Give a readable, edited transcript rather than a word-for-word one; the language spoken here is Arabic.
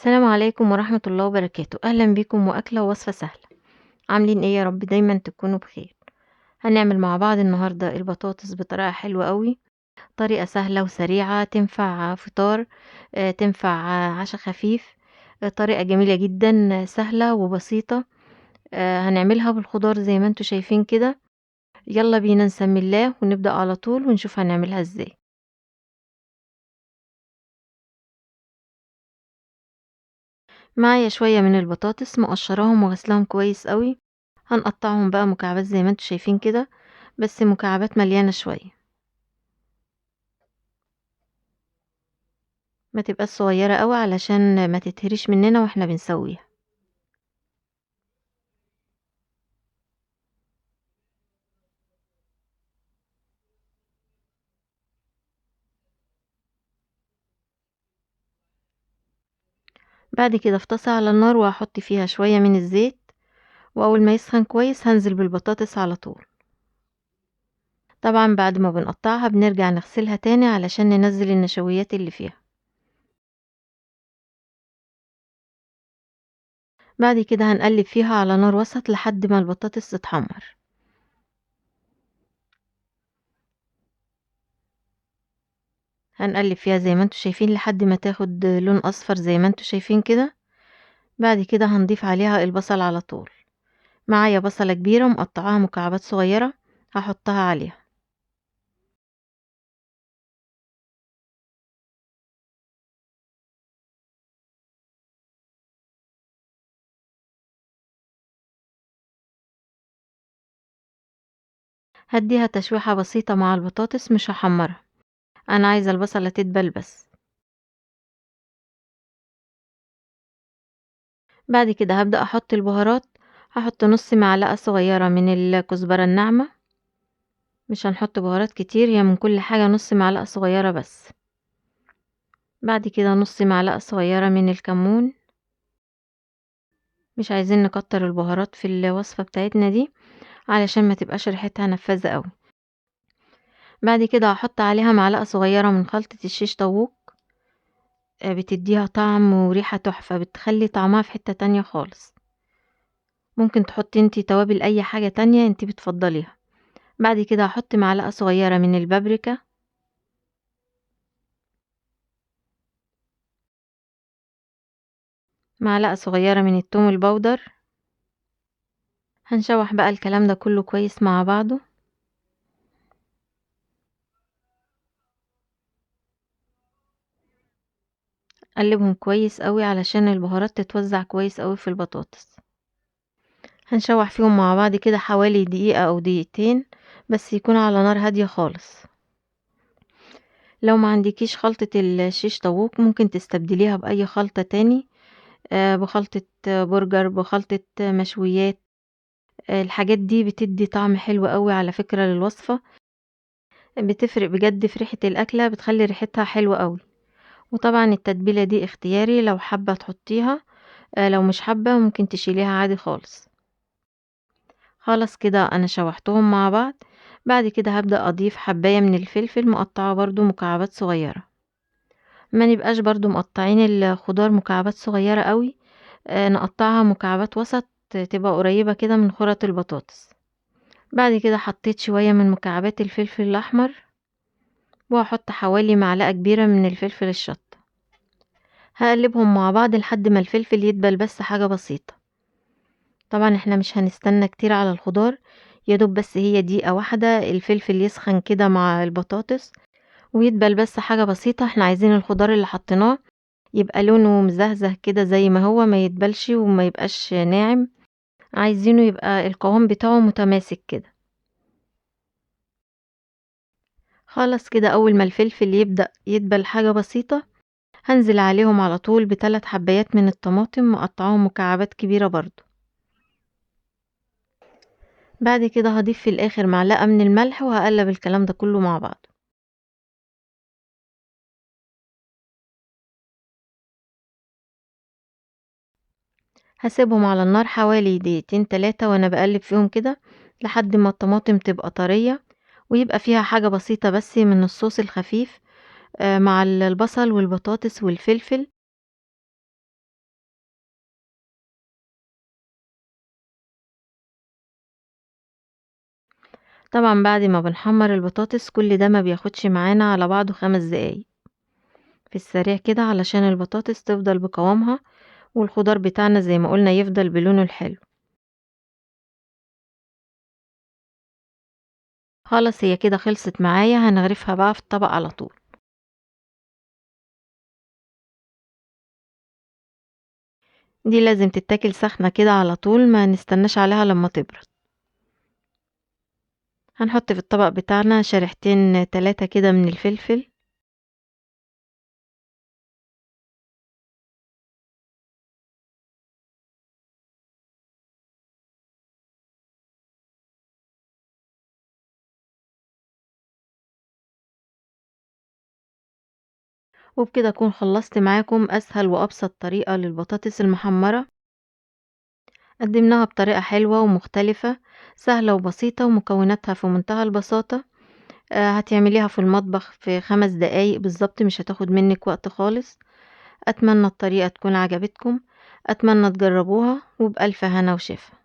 السلام عليكم ورحمة الله وبركاته. أهلا بكم وأكلة ووصفة سهلة. عاملين ايه يا رب دايما تكونوا بخير. هنعمل مع بعض النهاردة البطاطس بطريقة حلوة قوي. طريقة سهلة وسريعة تنفع فطار، تنفع عشاء خفيف. طريقة جميلة جدا، سهلة وبسيطة. هنعملها بالخضار زي ما انتوا شايفين كده. يلا بينا نسمي الله ونبدأ على طول ونشوف هنعملها ازاي. معايا شوية من البطاطس مقشراهم وغسلهم كويس قوي. هنقطعهم بقى مكعبات زي ما انتوا شايفين كده، بس مكعبات مليانة شوية، ما تبقاش صغيرة قوي علشان ما تتهريش مننا واحنا بنسويها. بعد كده في طاسة على النار وهحط فيها شوية من الزيت، واول ما يسخن كويس هنزل بالبطاطس على طول. طبعا بعد ما بنقطعها بنرجع نغسلها تاني علشان ننزل النشويات اللي فيها. بعد كده هنقلب فيها على نار وسط لحد ما البطاطس تتحمر. هنقلب فيها زي ما انتوا شايفين لحد ما تاخد لون اصفر زي ما انتوا شايفين كده. بعد كده هنضيف عليها البصل على طول. معايا بصلة كبيرة مقطعاها مكعبات صغيرة، هحطها عليها. هديها تشويحة بسيطة مع البطاطس، مش هحمرها، انا عايزة البصلة تدبل بس. بعد كده هبدأ احط البهارات. هحط نص معلقة صغيرة من الكزبرة الناعمة، مش هنحط بهارات كتير، هي من كل حاجة نص معلقة صغيرة بس. بعد كده نص معلقة صغيرة من الكمون، مش عايزين نكتر البهارات في الوصفة بتاعتنا دي علشان ما تبقاش ريحتها نفاذة قوي. بعد كده هحط عليها معلقة صغيرة من خلطة الشيش طاووق. بتديها طعم وريحة تحفة، بتخلي طعمها في حتة تانية خالص. ممكن تحطي انتي توابل اي حاجة تانية انتي بتفضليها. بعد كده هحط معلقة صغيرة من البابريكا، معلقة صغيرة من التوم البودر. هنشوح بقى الكلام ده كله كويس مع بعضه. قلبهم كويس قوي علشان البهارات تتوزع كويس قوي في البطاطس. هنشوح فيهم مع بعض كده حوالي دقيقة او دقيقتين، بس يكون على نار هادية خالص. لو ما عندكيش خلطة الشيش طاووق ممكن تستبدليها بأي خلطة تاني، بخلطة برجر، بخلطة مشويات. الحاجات دي بتدي طعم حلو قوي على فكرة للوصفة، بتفرق بجد في ريحة الأكلة، بتخلي ريحتها حلوة قوي. وطبعا التتبيلة دي اختياري، لو حابة تحطيها، لو مش حابة ممكن تشيليها عادي خالص. خلاص كده انا شوحتهم مع بعض. بعد كده هبدأ اضيف حباية من الفلفل مقطعة برضو مكعبات صغيرة. ما نبقاش برضو مقطعين الخضار مكعبات صغيرة قوي، نقطعها مكعبات وسط، تبقى قريبة كده من خرط البطاطس. بعد كده حطيت شوية من مكعبات الفلفل الأحمر، وهحط حوالي معلقة كبيرة من الفلفل الشطة. هقلبهم مع بعض لحد ما الفلفل يدبل بس حاجة بسيطة. طبعا احنا مش هنستنى كتير على الخضار، يدوب بس هي دقيقة واحدة الفلفل يسخن كده مع البطاطس ويدبل بس حاجة بسيطة. احنا عايزين الخضار اللي حطيناه يبقى لونه مزهزه كده زي ما هو، ما يدبلش وما يبقاش ناعم، عايزينه يبقى القوام بتاعه متماسك كده. خلاص كده اول ما الفلفل يبدأ يدبل حاجة بسيطة، هنزل عليهم على طول ب3 حبايات من الطماطم مقطعاهم مكعبات كبيرة برضو. بعد كده هضيف في الاخر معلقة من الملح وهقلب الكلام ده كله مع بعض. هسيبهم على النار حوالي دقيقتين 3 وانا بقلب فيهم كده لحد ما الطماطم تبقى طرية، ويبقى فيها حاجة بسيطة بس من الصوص الخفيف، مع البصل والبطاطس والفلفل. طبعا بعد ما بنحمر البطاطس كل ده ما بياخدش معانا على بعضه 5 دقايق في السريع كده، علشان البطاطس تفضل بقوامها والخضار بتاعنا زي ما قلنا يفضل بلونه الحلو. خلاص هي كده خلصت معايا، هنغرفها بقى في الطبق على طول. دي لازم تتاكل سخنة كده على طول، ما نستناش عليها لما تبرد. هنحط في الطبق بتاعنا شريحتين 3 كده من الفلفل، وبكده اكون خلصت معاكم اسهل وابسط طريقة للبطاطس المحمرة. قدمناها بطريقة حلوة ومختلفة، سهلة وبسيطة ومكوناتها في منتهى البساطة. هتعمليها في المطبخ في 5 دقايق بالظبط، مش هتاخد منك وقت خالص. أتمنى الطريقة تكون عجبتكم، أتمنى تجربوها وبألف هنا وشفا.